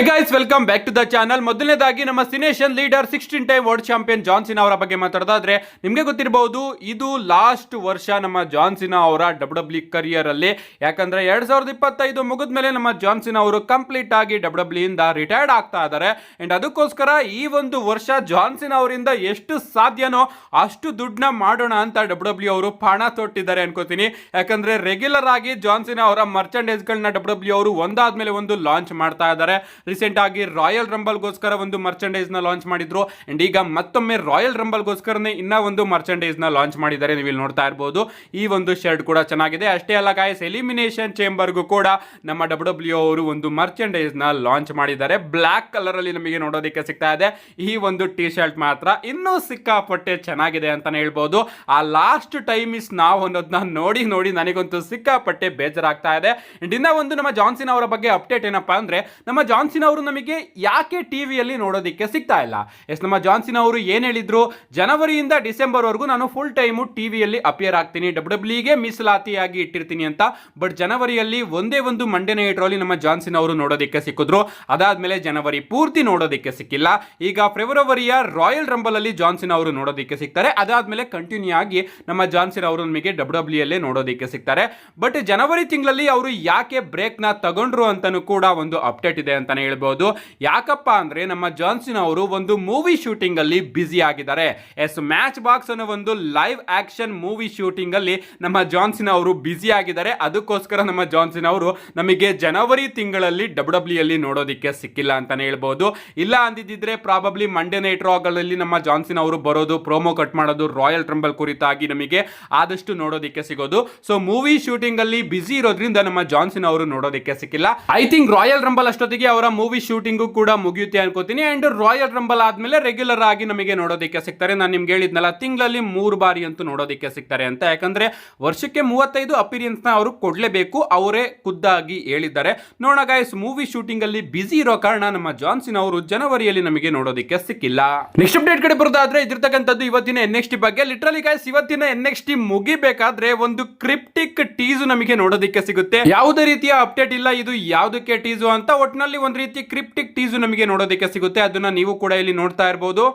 Guys welcome back to the channel. ಮೊದಲನೇದಾಗಿ ನಮ್ಮ Cenation leader 16 time world champion John Cena ಅವರ ಬಗ್ಗೆ ಮಾತಾಡೋದಾದ್ರೆ ನಿಮಗೆ ಗೊತ್ತಿರಬಹುದು, ಇದು ಲಾಸ್ಟ್ ವರ್ಷ ನಮ್ಮ ಜಾನ್ ಸಿನಾ ಅವರ ಡಬ್ಲ್ಯೂ ಕರಿಯರ್ ಅಲ್ಲಿ. ಯಾಕಂದ್ರೆ 2025 ಮುಗಿದ ಮೇಲೆ ನಮ್ಮ ಜಾನ್ ಸಿನಾ ಅವರು ಕಂಪ್ಲೀಟ್ ಆಗಿ ಡಬ್ಲ್ಯೂ ಇಂದ ರಿಟೈರ್ಡ್ ಆಗ್ತಾ ಇದ್ದಾರೆ. ಅಂಡ್ ಅದಕ್ಕೋಸ್ಕರ ಈ ಒಂದು ವರ್ಷ ಜಾನ್ ಸಿನಾ ಅವರಿಂದ ಎಷ್ಟು ಸಾಧ್ಯನೋ ಅಷ್ಟು ದುಡ್ಡನ್ನ ಮಾಡೋಣ ಅಂತ ಡಬ್ಲ್ಯೂ ಅವರು ಪಣ ತೊಟ್ಟಿದ್ದಾರೆ ಅನ್ಕೋತೀನಿ. ಯಾಕಂದ್ರೆ ರೆಗ್ಯುಲರ್ ಆಗಿ ಜಾನ್ ಸಿನಾ ಅವರ ಮರ್ಚೆಂಡೈಸ್ ಗಳನ್ನ ಡಬ್ಲ್ಯೂ ಅವರು ಒಂದಾದ್ಮೇಲೆ ಒಂದು ಲಾಂಚ್ ಮಾಡ್ತಾ ಇದ್ದಾರೆ. ರೀಸೆಂಟ್ ಆಗಿ ರಾಯಲ್ ರಂಬಲ್ ಗೋಸ್ಕರ ಒಂದು ಮರ್ಚೆಂಡೈಸ್ ನ ಲಾಂಚ್ ಮಾಡಿದ್ರು. ಅಂಡ್ ಈಗ ಮತ್ತೊಮ್ಮೆ ರಾಯಲ್ ರಂಬಲ್ ಗೋಸ್ಕರನೇ ಇನ್ನ ಒಂದು ಮರ್ಚೆಂಡೈಸ್ ನ ಲಾಂಚ್ ಮಾಡಿದ್ದಾರೆ. ನೀವು ಇಲ್ಲಿ ನೋಡ್ತಾ ಇರಬಹುದು, ಈ ಒಂದು ಶರ್ಟ್ ಕೂಡ ಚೆನ್ನಾಗಿದೆ. ಅಷ್ಟೇ ಅಲ್ಲ ಗಾಯ್ಸ್, ಎಲಿಮಿನೇಷನ್ ಚೇಂಬರ್ ಗೂ ಕೂಡ ನಮ್ಮ ಡಬ್ಲ್ಯೂ ಅವರು ಒಂದು ಮರ್ಚೆಂಡೈಸ್ ನ ಲಾಂಚ್ ಮಾಡಿದ್ದಾರೆ. ಬ್ಲಾಕ್ ಕಲರ್ ಅಲ್ಲಿ ನಮಗೆ ನೋಡೋದಕ್ಕೆ ಸಿಗ್ತಾ ಇದೆ. ಈ ಒಂದು ಟಿ ಶರ್ಟ್ ಮಾತ್ರ ಇನ್ನೂ ಸಿಕ್ಕಾಪಟ್ಟೆ ಚೆನ್ನಾಗಿದೆ ಅಂತಾನೆ ಹೇಳ್ಬಹುದು. ಆ ಲಾಸ್ಟ್ ಟೈಮ್ ಇಸ್ ನಾವ್ ಅನ್ನೋದನ್ನ ನೋಡಿ ನೋಡಿ ನನಗಂತೂ ಸಿಕ್ಕಾಪಟ್ಟೆ ಬೇಜಾರಾಗ್ತಾ ಇದೆ. ಅಂಡ್ ಇನ್ನ ಒಂದು ನಮ್ಮ ಜಾನ್ ಸಿನಾ ಅವರ ಬಗ್ಗೆ ಅಪ್ಡೇಟ್ ಏನಪ್ಪಾ ಅಂದ್ರೆ, ನಮ್ಮ ಜಾನ್ ಸಿನಾ ಅವರು ನಮಗೆ ಯಾಕೆ ಟಿವಿಯಲ್ಲಿ ನೋಡೋದಕ್ಕೆ ಸಿಗ್ತಾ ಇಲ್ಲ. ನಮ್ಮ ಜಾನ್ ಸಿನಾ ಅವರು ಏನ್ ಹೇಳಿದ್ರು, ಜನವರಿಯಿಂದ ಡಿಸೆಂಬರ್ ವರೆಗೂ ನಾನು ಫುಲ್ ಟೈಮು ಟಿವಿಯಲ್ಲಿ ಅಪಿಯರ್ ಆಗ್ತೀನಿ, ಡಬ್ಲ್ಯೂಗೆ ಮೀಸಲಾತಿಯಾಗಿ ಇಟ್ಟಿರ್ತೀನಿ ಅಂತ. ಬಟ್ ಜನವರಿಯಲ್ಲಿ ಒಂದೇ ಒಂದು ಮಂಡೇ ನೈಟ್ ರಲ್ಲಿ ನಮ್ಮ ಜಾನ್ ಸಿನಾ ಅವರು ನೋಡೋದಕ್ಕೆ ಸಿಕ್ಕಿದ್ರು. ಅದಾದ್ಮೇಲೆ ಜನವರಿ ಪೂರ್ತಿ ನೋಡೋದಕ್ಕೆ ಸಿಕ್ಕಿಲ್ಲ. ಈಗ ಫೆಬ್ರವರಿಯ ರಾಯಲ್ ರಂಬಲ್ ಅಲ್ಲಿ ಜಾನ್ ಸಿನಾ ಅವರು ನೋಡೋದಕ್ಕೆ ಸಿಗ್ತಾರೆ. ಅದಾದ್ಮೇಲೆ ಕಂಟಿನ್ಯೂ ಆಗಿ ನಮ್ಮ ಜಾನ್ ಸಿನಾ ಅವರು ನಮಗೆ ಡಬ್ಲ್ಯೂ ಅಲ್ಲೇ ನೋಡೋದಕ್ಕೆ ಸಿಗ್ತಾರೆ. ಬಟ್ ಜನವರಿ ತಿಂಗಳಲ್ಲಿ ಅವರು ಯಾಕೆ ಬ್ರೇಕ್ ನ ತಗೊಂಡ್ರು ಅಂತಾನು ಕೂಡ ಒಂದು ಅಪ್ಡೇಟ್ ಇದೆ ಅಂತಾನೆ ಹೇಳ್ಬಹುದು. ಯಾಕಪ್ಪ ಅಂದ್ರೆ, ನಮ್ಮ ಜಾನ್ ಸಿನಾ ಅವರು ಒಂದು ಮೂವಿ ಶೂಟಿಂಗ್ ಅಲ್ಲಿ ಬಿಸಿ ಆಗಿದ್ದಾರೆ. ಮ್ಯಾಚ್ ಬಾಕ್ಸ್ ಅನ್ನೋ ಒಂದು ಲೈವ್ ಆಕ್ಷನ್ ಮೂವಿ ಶೂಟಿಂಗ್ ಅಲ್ಲಿ ನಮ್ಮ ಜಾನ್ ಸಿನಾ ಅವರು ಬಿಸಿ ಆಗಿದ್ದಾರೆ. ಅದಕ್ಕೋಸ್ಕರ ನಮ್ಮ ಜಾನ್ ಸಿನಾ ಅವರು ನಮಗೆ ಜನವರಿ ತಿಂಗಳಲ್ಲಿ ಡಬ್ಲ್ಯೂ ಅಲ್ಲಿ ನೋಡೋದಕ್ಕೆ ಸಿಕ್ಕಿಲ್ಲ ಅಂತಾನೆ ಹೇಳ್ಬಹುದು. ಇಲ್ಲ ಅಂದಿದ್ರೆ ಪ್ರಾಬಬ್ಲಿ ಮಂಡೇ ನೈಟ್ ರಾಗಳಲ್ಲಿ ನಮ್ಮ ಜಾನ್ ಸಿನಾ ಅವರು ಬರೋದು, ಪ್ರೋಮೋ ಕಟ್ ಮಾಡೋದು, ರಾಯಲ್ ಟ್ರಂಬಲ್ ಕುರಿತಾಗಿ ನಮಗೆ ಆದಷ್ಟು ನೋಡೋದಕ್ಕೆ ಸಿಗೋದು. ಸೊ ಮೂವಿ ಶೂಟಿಂಗ್ ಅಲ್ಲಿ ಬಿಸಿ ಇರೋದ್ರಿಂದ ನಮ್ಮ ಜಾನ್ ಸಿನಾ ಅವರು ನೋಡೋದಕ್ಕೆ ಸಿಕ್ಕಿಲ್ಲ. ಐ ಥಿಂಕ್ ರಾಯಲ್ ರಂಬಲ್ ಅಷ್ಟೊತ್ತಿಗೆ ಅವರ ಮೂವಿ ಶೂಟಿಂಗ್ ಕೂಡ ಮುಗಿಯುತ್ತೆ ಅನ್ಕೋತೀನಿ. ಅಂಡ್ ರಾಯಲ್ ರಂಬಲ್ ಆದ್ಮೇಲೆ ರೆಗ್ಯುಲರ್ ಆಗಿ ನಮಗೆ ನೋಡೋದಕ್ಕೆ ಸಿಗ್ತಾರೆ. ನಾನು ನಿಮ್ಗೆ ಹೇಳಿದ್ನಲ್ಲ, ತಿಂಗಳಲ್ಲಿ 3 ಬಾರಿ ಅಂತೂ ನೋಡೋದಕ್ಕೆ ಸಿಗ್ತಾರೆ ಅಂತ. ಯಾಕಂದ್ರೆ ವರ್ಷಕ್ಕೆ 35 ಅಪಿರಿಯನ್ಸ್ ನ ಅವರು ಕೊಡ್ಲೇಬೇಕು, ಅವರೇ ಖುದ್ದಾಗಿ ಹೇಳಿದ್ದಾರೆ. ನೋಡೋಣ ಗೈಸ್, ಮೂವಿ ಶೂಟಿಂಗ್ ಅಲ್ಲಿ ಬಿಸಿ ಇರೋ ಕಾರಣ ನಮ್ಮ ಜಾನ್ ಸಿನಾ ಅವರು ಜನವರಿಯಲ್ಲಿ ನಮಗೆ ನೋಡೋದಕ್ಕೆ ಸಿಕ್ಕಿಲ್ಲ. ನೆಕ್ಸ್ಟ್ ಅಪ್ಡೇಟ್ ಕಡೆ ಬರೋದಾದ್ರೆ ಇದಿರ್ತಕ್ಕಂಥದ್ದು ಇವತ್ತಿನ NXT ಬಗ್ಗೆ. ಲಿಟರಲಿ ಗೈಸ್, ಇವತ್ತಿನ NXT ಮುಗಿಬೇಕಾದ್ರೆ ಒಂದು ಕ್ರಿಪ್ಟಿಕ್ ಟೀಸು ನಮಗೆ ನೋಡೋದಕ್ಕೆ ಸಿಗುತ್ತೆ. ಯಾವುದೇ ರೀತಿಯ ಅಪ್ಡೇಟ್ ಇಲ್ಲ, ಇದು ಯಾವುದಕ್ಕೆ ಟೀಸು ಅಂತ. ಒಟ್ಟಿನಲ್ಲಿ ಒಂದು ರೀತಿ ಕ್ರಿಪ್ಟಿಕ್ ಟೀಸು ನಮಗೆ ನೋಡೋದಕ್ಕೆ ಸಿಗುತ್ತೆ. ಅದನ್ನ ನೀವು ಕೂಡ ಇಲ್ಲಿ ನೋಡ್ತಾ ಇರಬಹುದು.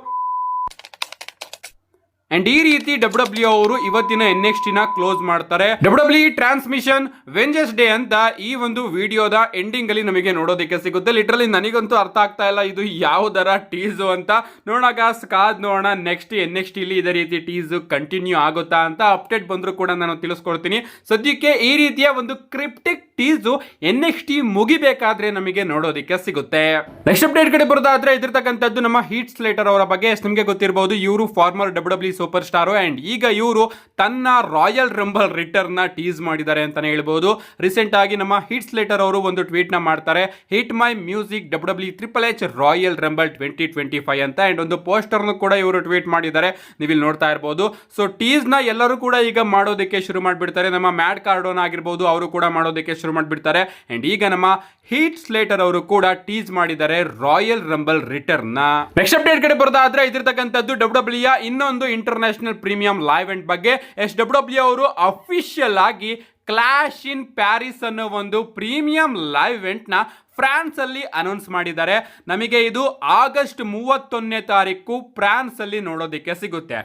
ಅಂಡ್ ಈ ರೀತಿ ಡಬ್ಲ್ಯೂ ಅವರು ಇವತ್ತಿನ NXT ನ ಕ್ಲೋಸ್ ಮಾಡ್ತಾರೆ. ಡಬ್ಲ್ಯೂ ಟ್ರಾನ್ಸ್ಮಿಷನ್ ವೆಂಜಸ್ ಡೇ ಅಂತ ಈ ಒಂದು ವಿಡಿಯೋದ ಎಂಡಿಂಗ್ ಅಲ್ಲಿ ನಮಗೆ ನೋಡೋದಕ್ಕೆ ಸಿಗುತ್ತೆ. ಲಿಟರಲಿ ನನಗಂತೂ ಅರ್ಥ ಆಗ್ತಾ ಇಲ್ಲ ಇದು ಯಾವುದರ ಟೀಸು ಅಂತ. ನೋಡೋಣ ಕಾದ್ ನೋಡೋಣ ನೆಕ್ಸ್ಟ್ NXT ಇಲ್ಲಿ ಇದೇ ರೀತಿ ಟೀಸು ಕಂಟಿನ್ಯೂ ಆಗುತ್ತಾ ಅಂತ. ಅಪ್ಡೇಟ್ ಬಂದ್ರು ಕೂಡ ನಾನು ತಿಳಿಸ್ಕೊಡ್ತೀನಿ. ಸದ್ಯಕ್ಕೆ ಈ ರೀತಿಯ ಒಂದು ಕ್ರಿಪ್ಟಿಕ್ ಟೀಸು NXT ಮುಗಿಬೇಕಾದ್ರೆ ನಮಗೆ ನೋಡೋದಕ್ಕೆ ಸಿಗುತ್ತೆ. ನೆಕ್ಸ್ಟ್ ಅಪ್ಡೇಟ್ ಕಡೆ ಬರೋದಾದ್ರೆ ಇದಿರ್ತಕ್ಕಂಥದ್ದು ನಮ್ಮ ಹೀಟ್ ಸ್ಲೇಟರ್ ಅವರ ಬಗ್ಗೆ. ನಿಮಗೆ ಗೊತ್ತಿರಬಹುದು, ಇವರು farmer W super star. And ಈಗ ಇವರು ತನ್ನ ರಾಯಲ್ ರಂಬಲ್ ರಿಟರ್ನ್ ನ ಟೀಸ್ ಮಾಡಿದ್ದಾರೆ ಅಂತಾನೆ ಹೇಳ್ಬಹುದು. ರೀಸೆಂಟ್ ಆಗಿ ನಮ್ಮ ಹೀಟ್ ಸ್ಲೇಟರ್ ಅವರು ಒಂದು ಟ್ವೀಟ್ ನ ಮಾಡ್ತಾರೆ, hit my music WHHH royal rumble 2025 ಅಂತ. ಅಂಡ್ ಒಂದು ಪೋಸ್ಟರ್ ಕೂಡ ಇವರು ಟ್ವೀಟ್ ಮಾಡಿದ್ದಾರೆ, ನೀವು ಇಲ್ಲಿ ನೋಡ್ತಾ ಇರಬಹುದು. ಸೊ ಟೀಸ್ ನ ಎಲ್ಲರೂ ಕೂಡ ಈಗ ಮಾಡೋದಕ್ಕೆ ಶುರು ಮಾಡಿಬಿಡ್ತಾರೆ. ನಮ್ಮ ಮ್ಯಾಡ್ ಕಾರ್ಡೋನ್ ಆಗಿರ್ಬೋದು, ಅವರು ಕೂಡ ಮಾಡೋದಕ್ಕೆ ಶುರು ಮಾಡಿಬಿಡ್ತಾರೆ. ಅಂಡ್ ಈಗ ನಮ್ಮ ಹೀಟ್ ಸ್ಲೇಟರ್ ಅವರು ಕೂಡ ಟೀಸ್ ಮಾಡಿದ್ದಾರೆ ರಾಯಲ್ ರಂಬಲ್ ರಿಟರ್ನ್ ನ. ನೆಕ್ಸ್ಟ್ ಅಪ್ಡೇಟ್ ಕಡೆ ಬರೋದಾದ್ರೆ ಇದಿರ್ತಕ್ಕಂಥದ್ದು ಡಬ್ಲ್ಯೂ ಇನ್ನೊಂದು ಇಂಟರ್ನ್ಯಾಷನಲ್ ಪ್ರೀಮಿಯಂ ಲೈವ್ ಇವೆಂಟ್ ಬಗ್ಗೆ. ಡಬ್ಲ್ಯೂ ಅವರು ಅಫಿಷಿಯಲ್ ಆಗಿ ಕ್ಲಾಶ್ ಇನ್ ಪ್ಯಾರಿಸ್ ಅನ್ನೋ ಒಂದು ಪ್ರೀಮಿಯಂ ಲೈವ್ ಇವೆಂಟ್ ನ ಫ್ರಾನ್ಸ್ ಅಲ್ಲಿ ಅನೌನ್ಸ್ ಮಾಡಿದ್ದಾರೆ. ನಮಗೆ ಇದು ಆಗಸ್ಟ್ 31ನೇ ತಾರೀಕು ಫ್ರಾನ್ಸ್ ಅಲ್ಲಿ ನೋಡೋದಕ್ಕೆ ಸಿಗುತ್ತೆ.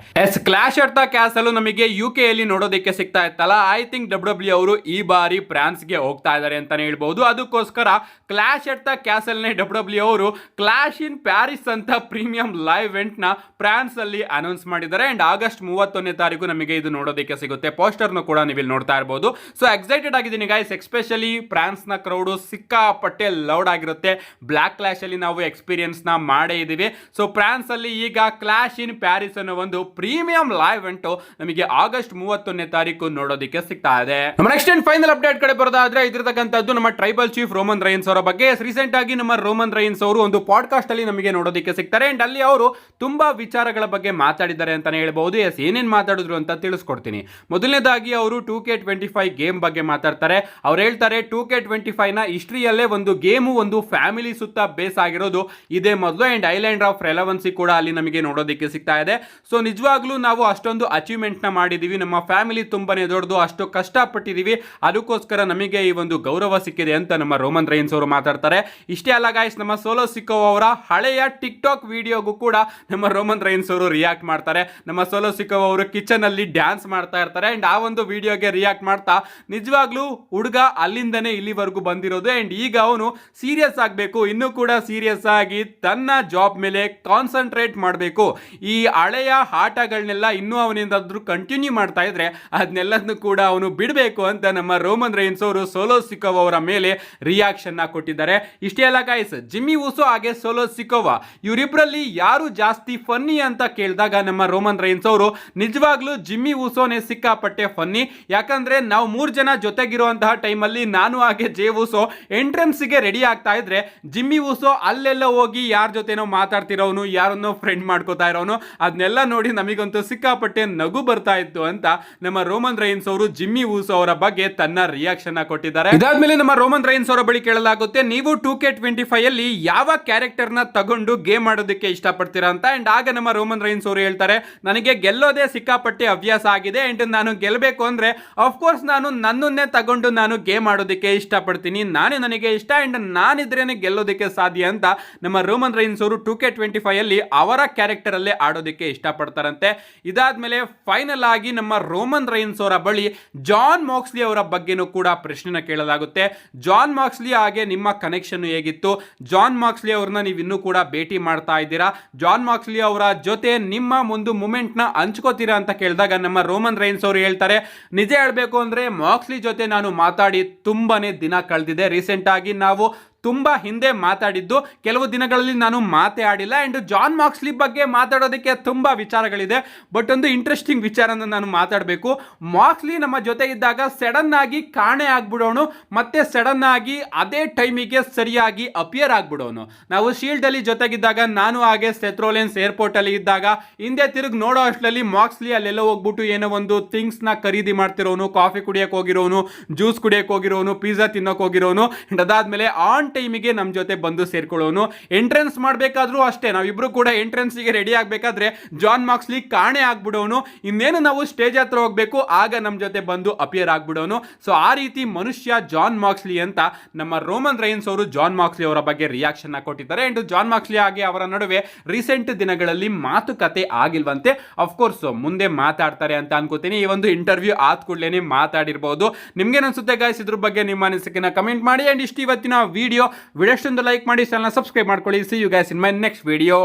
ಕ್ಲಾಶ್ ಅಟ್ ದ ಕ್ಯಾಸಲ್ ನಮಗೆ UK ಅಲ್ಲಿ ನೋಡೋದಕ್ಕೆ ಸಿಗ್ತಾ ಇತ್ತಲ್ಲ. ಐ ಥಿಂಕ್ ಡಬ್ಲ್ಯೂ ಅವರು ಈ ಬಾರಿ ಫ್ರಾನ್ಸ್ಗೆ ಹೋಗ್ತಾ ಇದ್ದಾರೆ ಅಂತಾನೆ ಹೇಳ್ಬಹುದು. ಅದಕ್ಕೋಸ್ಕರ ಕ್ಲಾಶ್ ಅಟ್ ದ ಕ್ಯಾಸಲ್ ನೇ ಡಬ್ಲ್ಯೂ ಅವರು ಕ್ಲಾಶ್ ಇನ್ ಪ್ಯಾರಿಸ್ ಅಂತ ಪ್ರೀಮಿಯಂ ಲೈವ್ ಇವೆಂಟ್ ನ ಫ್ರಾನ್ಸ್ ಅಲ್ಲಿ ಅನೌನ್ಸ್ ಮಾಡಿದ್ದಾರೆ. ಅಂಡ್ ಆಗಸ್ಟ್ 31ನೇ ತಾರೀಕು ನಮಗೆ ಇದು ನೋಡೋದಕ್ಕೆ ಸಿಗುತ್ತೆ. ಪೋಸ್ಟರ್ ಕೂಡ ನೀವು ಇಲ್ಲಿ ನೋಡ್ತಾ ಇರಬಹುದು. ಸೊ ಎಕ್ಸೈಟೆಡ್ ಆಗಿದ್ದೀನಿ ಗೈಸ್. ಎಸ್ಪೆಷಲಿ ಫ್ರಾನ್ಸ್ ನ ಕ್ರೌಡ್ ಸಿಕ್ಕಾಪಟ್ಟೆ ಲೌಡ್ ಆಗಿರುತ್ತೆ. ಬ್ಲಾಕ್ ಕ್ಲಾಶ್ ಅಲ್ಲಿ ನಾವು ಎಕ್ಸ್ಪೀರಿಯನ್ಸ್ ನ ಮಾಡೇ ಇದೀವಿ. ಸೊ ಫ್ರಾನ್ಸ್ ಅಲ್ಲಿ ಈಗ ಕ್ಲಾಶ್ ಇನ್ ಪ್ಯಾರಿಸ್ ಅನ್ನೋ ಒಂದು ಪ್ರೀಮಿಯಂ ಲೈವ್ ಇವೆಂಟ್ ನಮಗೆ ಆಗಸ್ಟ್ 31ನೇ ತಾರೀಕು ನೋಡೋದಕ್ಕೆ ಸಿಗ್ತಾ ಇದೆ. ನಮ್ಮ ನೆಕ್ಸ್ಟ್ ಅಂಡ್ ಫೈನಲ್ ಅಪ್ಡೇಟ್ ಕಡೆ ಬರೋದಾದ್ರೆ ಇದಿರ್ತಕ್ಕಂಥದ್ದು ನಮ್ಮ ಟ್ರೈಬಲ್ ಚೀಫ್ ರೋಮನ್ ರೈನ್ಸ್ ಅವರ ಬಗ್ಗೆ. ರೀಸೆಂಟ್ ಆಗಿ ನಮ್ಮ ರೋಮನ್ ರೈನ್ಸ್ ಅವರು ಒಂದು ಪಾಡ್ಕಾಸ್ಟ್ ಅಲ್ಲಿ ನಮಗೆ ನೋಡೋದಕ್ಕೆ ಸಿಗ್ತಾರೆ. ಅಂಡ್ ಅಲ್ಲಿ ಅವರು ತುಂಬಾ ವಿಚಾರಗಳ ಬಗ್ಗೆ ಮಾತಾಡಿದ್ದಾರೆ ಅಂತಾನೆ ಹೇಳ್ಬಹುದು. ಏನೇನ್ ಮಾತಾಡಿದ್ರು ಅಂತ ತಿಳಿಸ್ಕೊಡ್ತೀನಿ. ಮೊದಲನೇದಾಗಿ ಅವರು 2K25 ಗೇಮ್ ಬಗ್ಗೆ ಮಾತಾಡ್ತಾರೆ. ಅವ್ರು ಹೇಳ್ತಾರೆ 2K25 ನ ಹಿಸ್ಟ್ರಿಯಲ್ಲೇ ಒಂದು ಗೇಮು ಒಂದು ಫ್ಯಾಮಿಲಿ ಸುತ್ತ ಬೇಸ್ ಆಗಿರೋದು ಇದೇ ಮೊದಲು. ಅಂಡ್ ಐಲ್ಯಾಂಡ್ ಆಫ್ ರೆಲೆವೆನ್ಸಿ ಕೂಡ ಅಲ್ಲಿ ನಮಗೆ ನೋಡೋದಕ್ಕೆ ಸಿಗ್ತಾ ಇದೆ. ಸೊ ನಿಜವಾಗ್ಲೂ ನಾವು ಅಷ್ಟೊಂದು ಅಚೀವ್ಮೆಂಟ್ ನ ಮಾಡಿದೀವಿ, ನಮ್ಮ ಫ್ಯಾಮಿಲಿ ತುಂಬಾನೇ ದೊಡ್ಡದು, ಅಷ್ಟು ಕಷ್ಟಪಟ್ಟಿದೀವಿ, ಅದಕ್ಕೋಸ್ಕರ ನಮಗೆ ಈ ಒಂದು ಗೌರವ ಸಿಕ್ಕಿದೆ ಅಂತ ನಮ್ಮ ರೋಮನ್ ರೈನ್ಸ್ ಅವರು ಮಾತಾಡ್ತಾರೆ. ಇಷ್ಟೇ ಅಲ್ಲ ಗಾಯ್ಸ್, ನಮ್ಮ ಸೋಲೋ ಸಿಕೋವಾ ಅವರ ಹಳೆಯ ಟಿಕ್ ಟಾಕ್ ವಿಡಿಯೋಗೂ ಕೂಡ ನಮ್ಮ ರೋಮನ್ ರೈನ್ಸ್ ಅವರು ರಿಯಾಕ್ಟ್ ಮಾಡ್ತಾರೆ. ನಮ್ಮ ಸೋಲೋ ಸಿಕೋವಾ ಅವರು ಕಿಚನ್ ಅಲ್ಲಿ ಡ್ಯಾನ್ಸ್ ಮಾಡ್ತಾ ಇರ್ತಾರೆ ಅಂಡ್ ಆ ಒಂದು ವಿಡಿಯೋಗೆ ರಿಯಾಕ್ಟ್ ಮಾಡ್ತಾ ನಿಜವಾಗ್ಲೂ ಹುಡುಗ ಅಲ್ಲಿಂದನೇ ಇಲ್ಲಿವರೆಗೂ ಬಂದಿರೋದು ಅಂಡ್ ಈಗ ಅವನು ಸೀರಿಯಸ್ ಆಗಬೇಕು, ಇನ್ನೂ ಕೂಡ ಸೀರಿಯಸ್ ಆಗಿ ತನ್ನ ಜಾಬ್ ಮೇಲೆ ಕಾನ್ಸಂಟ್ರೇಟ್ ಮಾಡಬೇಕು. ಈ ಹಳೆಯ ಆಟಗಳನ್ನೆಲ್ಲ ಇನ್ನೂ ಅವನಿಂದಾದ್ರೂ ಕಂಟಿನ್ಯೂ ಮಾಡ್ತಾ ಇದ್ರೆ ಅದನ್ನೆಲ್ಲದನ್ನು ಕೂಡ ಅವನು ಬಿಡಬೇಕು ಅಂತ ನಮ್ಮ ರೋಮನ್ ರೈನ್ಸ್ ಅವರು ಸೋಲೋ ಸಿಕೋವಾ ಅವರ ಮೇಲೆ ರಿಯಾಕ್ಷನ್ ಕೊಟ್ಟಿದ್ದಾರೆ. ಇಷ್ಟೇ ಅಲ್ಲ ಗೈಸ್, ಜಿಮ್ಮಿ ಊಸೋ ಹಾಗೆ ಸೋಲೋ ಸಿಕೋವಾ ಇವರಿಬ್ಬರಲ್ಲಿ ಯಾರು ಜಾಸ್ತಿ ಫನ್ನಿ ಅಂತ ಕೇಳಿದಾಗ ನಮ್ಮ ರೋಮನ್ ರೈನ್ಸ್ ಅವರು ನಿಜವಾಗ್ಲೂ ಜಿಮ್ಮಿ ಊಸೋನೇ ಸಿಕ್ಕಾಪಟ್ಟೆ ಫನ್ನಿ. ಯಾಕಂದ್ರೆ ನಾವು 3 ಜನ ಜೊತೆಗಿರುವಂತಹ ಟೈಮಲ್ಲಿ ನಾನು ಹಾಗೆ ಜೇ ಊಸೋ ಎಂಟ್ರೆನ್ಸ್ಗೆ ರೆಡಿ ಆಗ್ತಾ ಇದ್ರೆ ಜಿಮ್ಮಿ ಊಸೋ ಅಲ್ಲೆಲ್ಲ ಹೋಗಿ ಯಾರ ಜೊತೆನೋ ಮಾತಾಡ್ತಿರೋನು, ಯಾರನ್ನೋ ಫ್ರೆಂಡ್ ಮಾಡ್ಕೋತಾ ಇರೋನು, ಅದನ್ನೆಲ್ಲ ನೋಡಿ ನಮಗಂತೂ ಸಿಕ್ಕಾಪಟ್ಟೆ ನಗು ಬರ್ತಾ ಇತ್ತು ಅಂತ ನಮ್ಮ ರೋಮನ್ ರೈನ್ಸ್ ಅವರು ಜಿಮ್ಮಿ ಊಸೋ ಅವರ ಬಗ್ಗೆ ತನ್ನ ರಿಯಾಕ್ಷನ್ ಕೊಟ್ಟಿದ್ದಾರೆ. ಇದಾದ್ಮೇಲೆ ನಮ್ಮ ರೋಮನ್ ರೈನ್ಸ್ ಅವರ ಬಳಿ ಕೇಳಲಾಗುತ್ತೆ, ನೀವು 2K25 ಅಲ್ಲಿ ಯಾವ ಕ್ಯಾರೆಕ್ಟರ್ ನ ತಗೊಂಡು ಗೇಮ್ ಮಾಡೋದಕ್ಕೆ ಇಷ್ಟಪಡ್ತೀರಾ ಅಂತ. ಅಂಡ್ ಆಗ ನಮ್ಮ ರೋಮನ್ ರೈನ್ಸ್ ಅವರು ಹೇಳ್ತಾರೆ, ನನಗೆ ಗೆಲ್ಲೋದೇ ಸಿಕ್ಕಾಪಟ್ಟೆ ಹವ್ಯಾಸ ಆಗಿದೆ ಅಂಡ್ ನಾನು ಗೆಲ್ಲಬೇಕು ಅಂದ್ರೆ ಅಫ್ಕೋರ್ಸ್ ನಾನು ನನ್ನನ್ನೇ ತಗೊಂಡು ನಾನು ಗೇಮ್ ಆಡೋದಕ್ಕೆ ಇಷ್ಟಪಡ್ತೀನಿ, ನಾನೇ ನನಗೆ ಇಷ್ಟ ಅಂಡ್ ನಾನಿದ್ರೇನೆ ಗೆಲ್ಲೋದಕ್ಕೆ ಸಾಧ್ಯ ಅಂತ ನಮ್ಮ ರೋಮನ್ ರೈನ್ಸ್ ಅವರು 2K25 ಅಲ್ಲಿ ಅವರ ಕ್ಯಾರೆಕ್ಟರ್ ಅಲ್ಲೇ ಆಡೋದಕ್ಕೆ ಇಷ್ಟಪಡ್ತಾರಂತೆ. ಇದಾದ್ಮೇಲೆ ಫೈನಲ್ ಆಗಿ ನಮ್ಮ ರೋಮನ್ ರೈನ್ಸ್ ಅವರ ಬಳಿ ಜಾನ್ ಮಾಕ್ಸ್ಲಿ ಅವರ ಬಗ್ಗೆನೂ ಕೂಡ ಪ್ರಶ್ನೆನ ಕೇಳಲಾಗುತ್ತೆ. ಜಾನ್ ಮಾಕ್ಸ್ಲಿ ಹಾಗೆ ನಿಮ್ಮ ಕನೆಕ್ಷನ್ ಹೇಗಿತ್ತು, ಜಾನ್ ಮಾಕ್ಸ್ಲಿ ಅವ್ರನ್ನ ನೀವು ಇನ್ನೂ ಕೂಡ ಭೇಟಿ ಮಾಡ್ತಾ ಇದ್ದೀರಾ, ಜಾನ್ ಮಾಕ್ಸ್ಲಿ ಅವರ ಜೊತೆ ನಿಮ್ಮ ಒಂದು ಮೂಮೆಂಟ್ ನ ಹಂಚ್ಕೋತೀರಾ ಅಂತ ಕೇಳಿದಾಗ ನಮ್ಮ ರೋಮನ್ ರೈನ್ಸ್ ಅವರು ಹೇಳ್ತಾರೆ, ನಿಜ ಹೇಳ್ಬೇಕು ಅಂದ್ರೆ ಮಾಕ್ಸ್ಲಿ ಜೊತೆ ನಾನು ಮಾತಾಡಿ ತುಂಬಾನೇ ದಿನ ಕಳೆದಿದೆ. ರೀಸೆಂಟ್ ಆಗಿ ನಾವು ತುಂಬಾ ಹಿಂದೆ ಮಾತಾಡಿದ್ದು, ಕೆಲವು ದಿನಗಳಲ್ಲಿ ನಾನು ಮಾತೇ ಆಡಿಲ್ಲ ಅಂಡ್ ಜಾನ್ ಮಾಕ್ಸ್ಲಿ ಬಗ್ಗೆ ಮಾತಾಡೋದಕ್ಕೆ ತುಂಬಾ ವಿಚಾರಗಳಿದೆ. ಬಟ್ ಒಂದು ಇಂಟ್ರೆಸ್ಟಿಂಗ್ ವಿಚಾರನ ನಾನು ಮಾತಾಡಬೇಕು. ಮಾಕ್ಸ್ಲಿ ನಮ್ಮ ಜೊತೆ ಇದ್ದಾಗ ಸಡನ್ ಆಗಿ ಕಾಣೆ ಆಗ್ಬಿಡೋನು, ಮತ್ತೆ ಸಡನ್ ಆಗಿ ಅದೇ ಟೈಮಿಗೆ ಸರಿಯಾಗಿ ಅಪಿಯರ್ ಆಗ್ಬಿಡೋನು. ನಾವು ಶೀಲ್ಡ್ ಅಲ್ಲಿ ಜೊತೆಗಿದ್ದಾಗ ನಾನು ಹಾಗೆ ಸೆತ್ರೋಲೆನ್ಸ್ ಏರ್ಪೋರ್ಟ್ ಅಲ್ಲಿ ಇದ್ದಾಗ ಹಿಂದೆ ತಿರುಗಿ ನೋಡೋ ಅಷ್ಟರಲ್ಲಿ ಮಾಕ್ಸ್ಲಿ ಅಲ್ಲೆಲ್ಲ ಹೋಗ್ಬಿಟ್ಟು ಏನೋ ಒಂದು ಥಿಂಗ್ಸ್ ನ ಖರೀದಿ ಮಾಡ್ತಿರೋನು, ಕಾಫಿ ಕುಡಿಯಕ್ಕೆ ಹೋಗಿರೋನು, ಜ್ಯೂಸ್ ಕುಡಿಯಕ್ಕೆ ಹೋಗಿರೋನು, ಪಿಜ್ಜಾ ತಿನ್ನೋಕೆ ಹೋಗಿರೋನು. ಅದಾದ್ಮೇಲೆ ಆನ್ ಟೈಮಿಗೆ ನಮ್ಮ ಜೊತೆ ಬಂದು ಸೇರ್ಕೊಳ್ಳೋನು. ಎಂಟ್ರೆನ್ಸ್ ಮಾಡಬೇಕಾದ್ರೂ ಅಷ್ಟೇ, ನಾವಿಬ್ರು ಕೂಡ ಎಂಟ್ರೆನ್ಸ್ಗೆ ರೆಡಿ ಆಗಬೇಕಾದ್ರೆ ಜಾನ್ ಮಾಕ್ಸ್ಲಿ ಕಾಣೆ ಆಗ್ಬಿಡೋನು, ಇನ್ನೇನು ನಾವು ಸ್ಟೇಜ್ ಹತ್ರ ಹೋಗ್ಬೇಕು ಆಗ ನಮ್ಮ ಜೊತೆ ಬಂದು ಅಪಿಯರ್ ಆಗ್ಬಿಡೋನು. ಸೊ ಆ ರೀತಿ ಮನುಷ್ಯ ಜಾನ್ ಮಾಕ್ಸ್ಲಿ ಅಂತ ನಮ್ಮ ರೋಮನ್ ರೈನ್ಸ್ ಅವರು ಜಾನ್ ಮಾಕ್ಸ್ಲಿ ಅವರ ಬಗ್ಗೆ ರಿಯಾಕ್ಷನ್ ಕೊಟ್ಟಿದ್ದಾರೆ. ಅಂಡ್ ಜಾನ್ ಮಾಕ್ಸ್ಲಿ ಹಾಗೆ ಅವರ ನಡುವೆ ರೀಸೆಂಟ್ ದಿನಗಳಲ್ಲಿ ಮಾತುಕತೆ ಆಗಿಲ್ವಂತೆ. ಅಫ್ಕೋರ್ಸ್ ಮುಂದೆ ಮಾತಾಡ್ತಾರೆ ಅಂತ ಅನ್ಕೋತೀನಿ. ಈ ಒಂದು ಇಂಟರ್ವ್ಯೂ ಆದ ಕೂಡಲೇ ಮಾತಾಡಿರ್ಬೋದು. ನಿಮ್ಗೇನು ಅನ್ಸುತ್ತೆ ಗಾಯ್ಸ್, ಇದ್ರ ಬಗ್ಗೆ ನಿಮ್ಮ ಅನಿಸಿಕೆನ ಕಮೆಂಟ್ ಮಾಡಿ. ಅಂಡ್ ಇಷ್ಟು ಇವತ್ತಿನ ವಿಡಿಯೋ ಇಷ್ಟೊಂದು ಲೈಕ್ ಮಾಡಿ, ಚಾನಲ್ ಸಬ್ಸ್ಕ್ರೈಬ್ ಮಾಡ್ಕೊಳ್ಳಿ. See you guys in my next video.